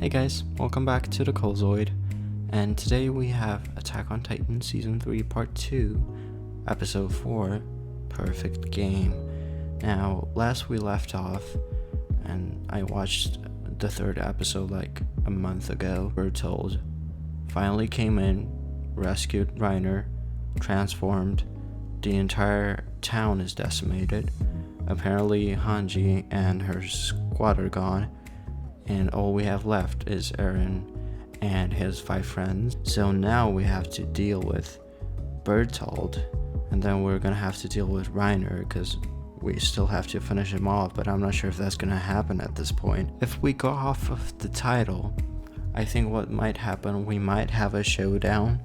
Hey guys, welcome back to the Colzoid, and today we have Attack on Titan Season 3 Part 2, Episode 4, Perfect Game. Now, last we left off, and I watched the third episode like a month ago, we're told, finally came in, rescued Reiner, transformed, the entire town is decimated, apparently Hanji and her squad are gone, and all we have left is Eren and his 5 friends. So now we have to deal with Bertold, and then we're gonna have to deal with Reiner because we still have to finish him off, but I'm not sure if that's gonna happen at this point. If we go off of the title, I think what might happen, we might have a showdown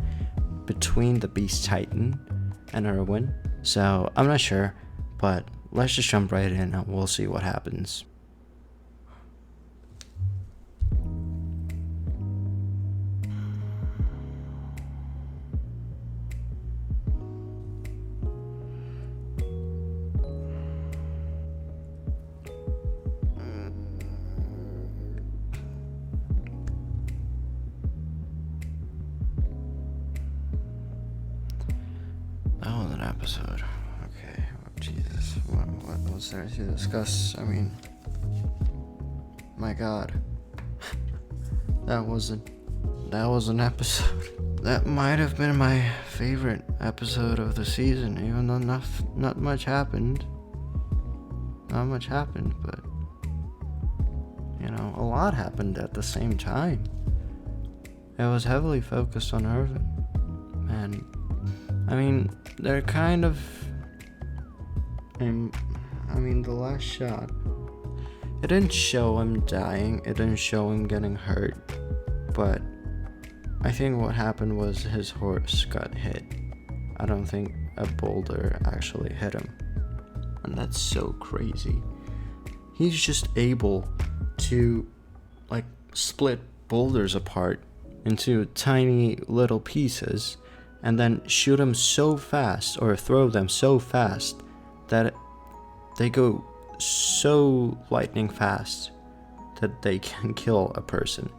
between the Beast Titan and Erwin. So I'm not sure, but let's just jump right in and we'll see what happens. That was an episode. Okay, Jesus, what was there to discuss? I mean, my God, that was an episode. That might have been my favorite episode of the season, even though not much happened. Not much happened, but a lot happened at the same time. It was heavily focused on Irvin, and I mean, they're kind of, the last shot, it didn't show him dying, it didn't show him getting hurt, but I think what happened was his horse got hit. I don't think a boulder actually hit him, and that's so crazy. He's just able to, split boulders apart into tiny little pieces, and then shoot them so fast, or throw them so fast, that they go so lightning fast that they can kill a person.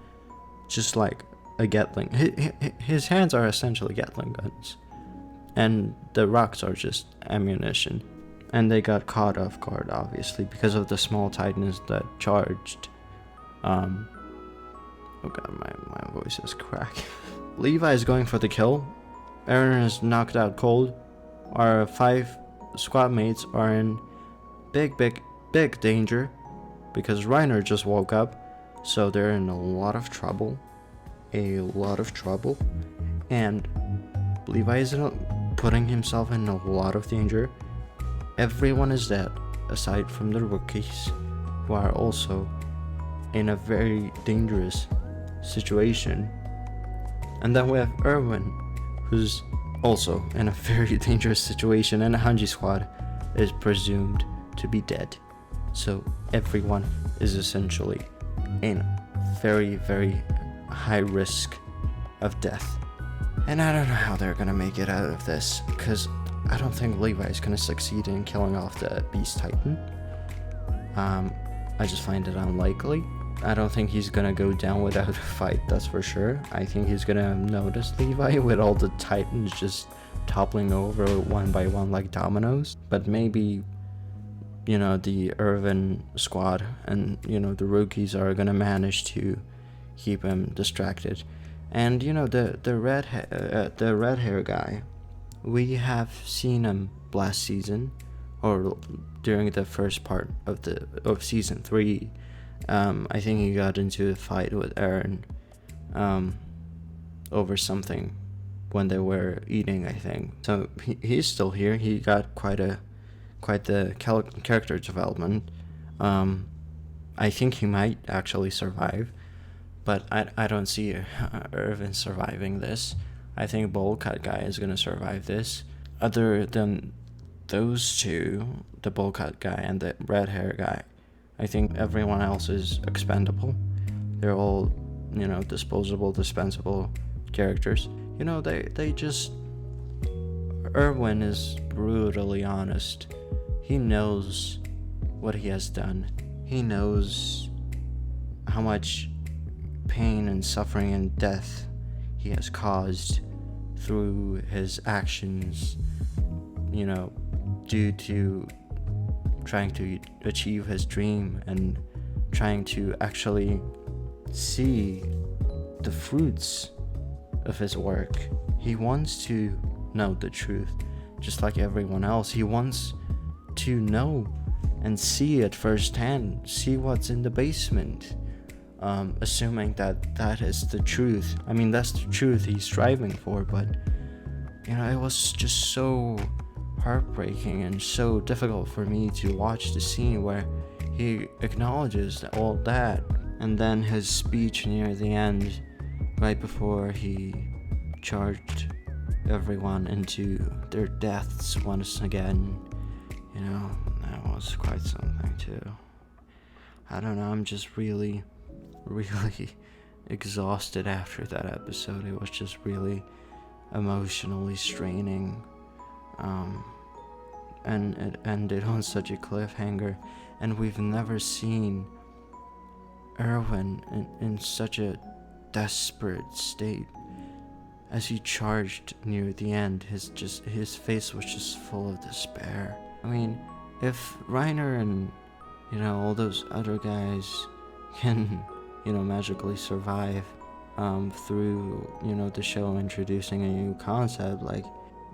Just like a Gatling. His hands are essentially Gatling guns, and the rocks are just ammunition. And they got caught off guard, obviously, because of the small Titans that charged. Oh god, my voice is cracking. Levi is going for the kill. Eren is knocked out cold. Our 5 squad mates are in big danger because Reiner just woke up, so they're in a lot of trouble. And Levi is putting himself in a lot of danger. Everyone is dead aside from the rookies, who are also in a very dangerous situation. And then we have Erwin, who's also in a very dangerous situation, and the Hanji squad is presumed to be dead. So everyone is essentially in very, very high risk of death. And I don't know how they're gonna make it out of this, because I don't think Levi is gonna succeed in killing off the Beast Titan. I just find it unlikely. I don't think he's gonna go down without a fight, that's for sure. I think he's gonna notice Levi with all the Titans just toppling over one by one like dominoes. But maybe, the Irvin squad and, the rookies are gonna manage to keep him distracted. And, the red hair guy, we have seen him last season, or during the first part of season 3. I think he got into a fight with Eren over something when they were eating, I think. So he's still here. He got quite the character development. I think he might actually survive, but I don't see Irvin surviving this. I think Bowl Cut guy is gonna survive this. Other than those two, the Bowl Cut guy and the red hair guy, I think everyone else is expendable. They're all, disposable, dispensable characters. They just... Erwin is brutally honest. He knows what he has done. He knows how much pain and suffering and death he has caused through his actions, due to trying to achieve his dream and trying to actually see the fruits of his work. He wants to know the truth, just like everyone else. He wants to know and see it firsthand, see what's in the basement, assuming that is the truth. I mean, that's the truth he's striving for, but it was just so heartbreaking and so difficult for me to watch the scene where he acknowledges all that, and then his speech near the end, right before he charged everyone into their deaths once again. That was quite something too. I don't know, I'm just really exhausted after that episode. It was just really emotionally straining, and it ended on such a cliffhanger, and we've never seen Erwin in such a desperate state. As he charged near the end, his face was just full of despair. I mean, if Reiner and all those other guys can magically survive through the show introducing a new concept, like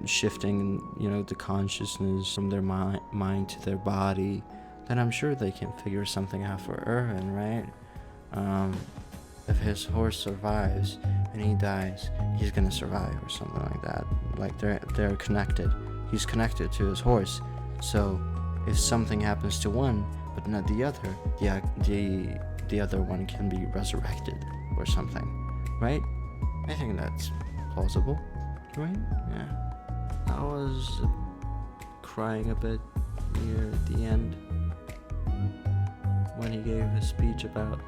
shifting the consciousness from their mind to their body, then I'm sure they can figure something out for Erwin, right? If his horse survives and he dies, he's gonna survive or something like that. Like they're connected. He's connected to his horse. So if something happens to one but not the other, the other one can be resurrected or something, right? I think that's plausible, right? Yeah. I was crying a bit near the end when he gave his speech about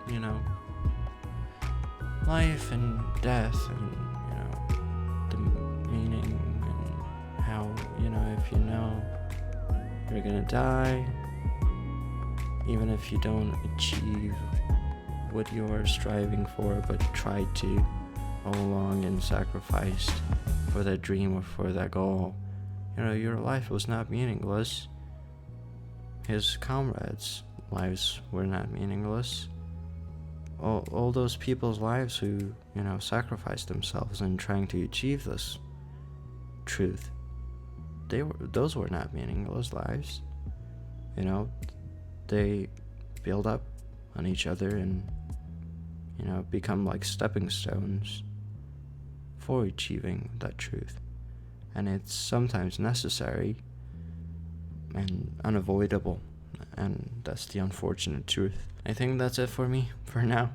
life and death, and the meaning, and how if you're gonna die, even if you don't achieve what you're striving for, but tried to all along and sacrificed for that dream or for that goal, your life was not meaningless. His comrades' lives were not meaningless. All those people's lives who sacrificed themselves in trying to achieve this truth, those were not meaningless lives. They build up on each other and become like stepping stones for achieving that truth. And it's sometimes necessary and unavoidable, and that's the unfortunate truth. I think that's it for me for now.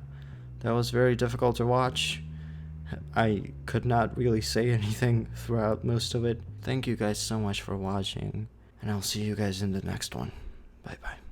That was very difficult to watch. I could not really say anything throughout most of it. Thank you guys so much for watching, and I'll see you guys in the next one. Bye bye.